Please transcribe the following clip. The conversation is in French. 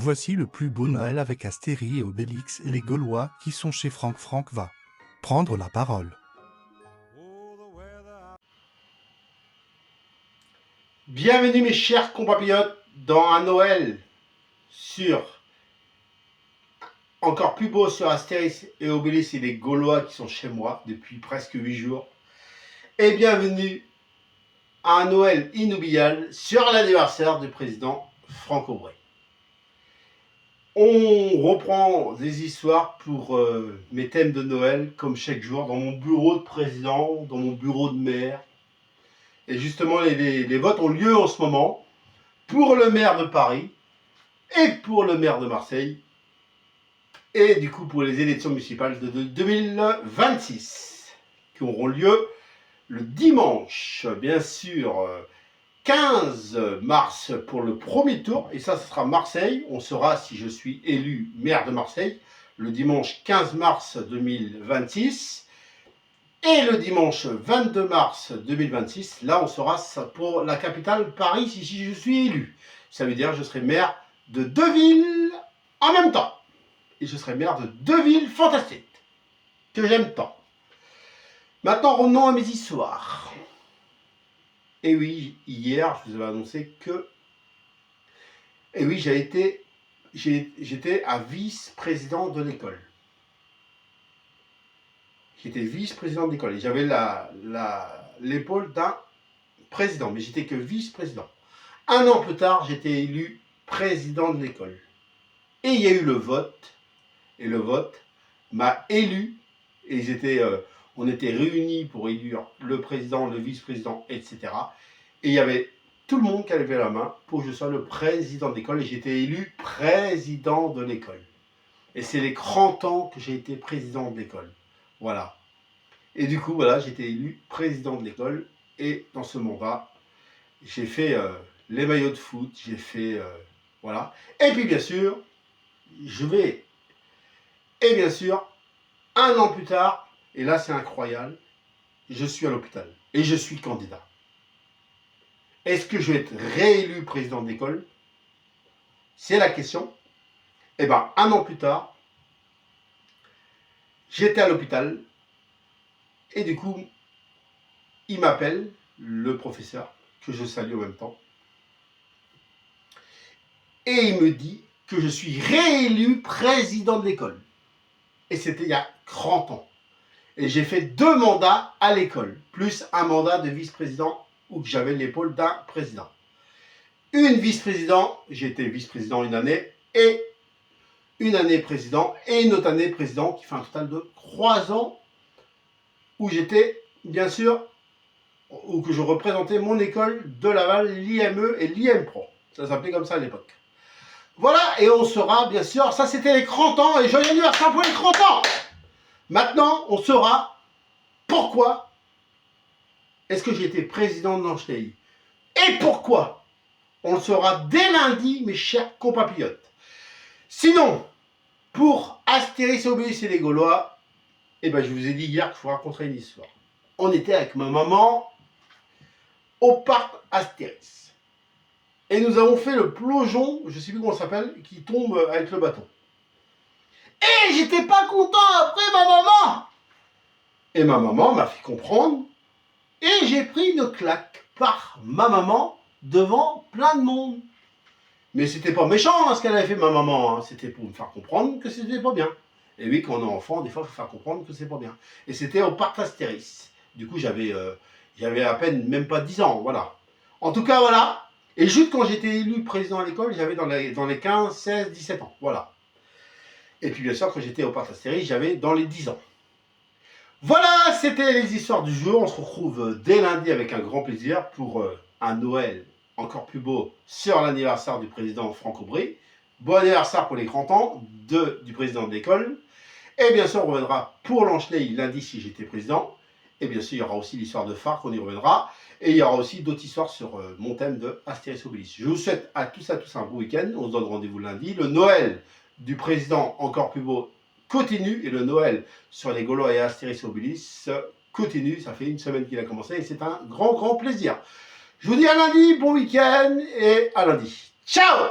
Voici le plus beau Noël avec Astérie et Obélix et les Gaulois qui sont chez Franck. Franck va prendre la parole. Bienvenue mes chers compatriotes dans un Noël sur encore plus beau sur Astérix et Obélix et les Gaulois qui sont chez moi depuis presque 8 jours. Et bienvenue à un Noël inoubliable sur l'anniversaire du président Franck Aubry. On reprend des histoires pour mes thèmes de Noël comme chaque jour dans mon bureau de président, dans mon bureau de maire. Et justement les votes ont lieu en ce moment pour le maire de Paris et pour le maire de Marseille et du coup pour les élections municipales de 2026 qui auront lieu le dimanche, bien sûr, 15 mars pour le premier tour, et ça sera Marseille. On saura si je suis élu maire de Marseille le dimanche 15 mars 2026. Et le dimanche 22 mars 2026, là on saura pour la capitale Paris si je suis élu. Ça veut dire que je serai maire de 2 villes en même temps. Et je serai maire de 2 villes fantastiques que j'aime tant. Maintenant revenons à mes histoires. Et oui, hier je vous avais annoncé que... Et oui, j'étais à vice-président de l'école. J'étais vice-président de l'école et j'avais l'épaule d'un président, mais j'étais que vice-président. Un an plus tard, j'étais élu président de l'école. Et il y a eu le vote, et le vote m'a élu, et on était réunis pour élire le président, le vice-président, etc. Et il y avait tout le monde qui a levé la main pour que je sois le président de l'école, et j'étais élu président de l'école. Et c'est les 30 ans que j'ai été président de l'école. Voilà. Et du coup, voilà, j'ai été élu président de l'école. Et dans ce mandat, j'ai fait les maillots de foot, j'ai fait... voilà. Et puis, bien sûr, Et bien sûr, un an plus tard, et là, c'est incroyable, je suis à l'hôpital. Et je suis candidat. Est-ce que je vais être réélu président de l'école? C'est la question. Eh bien, un an plus tard, j'étais à l'hôpital. Et du coup, il m'appelle, le professeur, que je salue en même temps. Et il me dit que je suis réélu président de l'école. Et c'était il y a 30 ans. Et j'ai fait 2 mandats à l'école, plus un mandat de vice-président où j'avais l'épaule d'un président. Une vice-président, j'ai été vice-président une année, et une année président, et une autre année président, qui fait un total de 3 ans, où j'étais, bien sûr, où que je représentais mon école de Laval, l'IME et l'IMPRO. Ça s'appelait comme ça à l'époque. Voilà, et on saura, bien sûr, ça c'était les 30 ans, et joyeux anniversaire pour les 30 ans. Maintenant, on saura pourquoi est-ce que j'ai été président de l'Anchetaillis. Et pourquoi? On le saura dès lundi, mes chers compatriotes. Sinon, pour Astérix, Obélix et les Gaulois, eh ben, je vous ai dit hier que je vous raconterai une histoire. On était avec ma maman au parc Astérix. Et nous avons fait le plongeon, je ne sais plus comment ça s'appelle, qui tombe avec le bâton. Et j'étais pas content après ma maman. Et ma maman m'a fait comprendre. Et j'ai pris une claque par ma maman devant plein de monde. Mais c'était pas méchant hein, ce qu'elle avait fait ma maman. Hein. C'était pour me faire comprendre que c'était pas bien. Et oui, quand on est enfant, des fois, il faut faire comprendre que c'est pas bien. Et c'était au parc Astérix. Du coup, j'avais à peine, même pas 10 ans, voilà. En tout cas, voilà. Et juste quand j'étais élu président à l'école, j'avais dans les 15, 16, 17 ans, voilà. Et puis bien sûr, quand j'étais au parc Astérix, j'avais dans les 10 ans. Voilà, c'était les histoires du jour. On se retrouve dès lundi avec un grand plaisir pour un Noël encore plus beau sur l'anniversaire du président Franck Aubry. Bon anniversaire pour les 30 ans du président de l'école. Et bien sûr, on reviendra pour l'Anchetaillis lundi si j'étais président. Et bien sûr, il y aura aussi l'histoire de Farc, on y reviendra. Et il y aura aussi d'autres histoires sur mon thème de Astérix Obélix. Je vous souhaite à tous un beau week-end. On se donne rendez-vous lundi. Le Noël du président encore plus beau continue. Et le Noël sur les Gaulois et Astérix Obélix continue. Ça fait une semaine qu'il a commencé et c'est un grand plaisir. Je vous dis à lundi, bon week-end et à lundi. Ciao!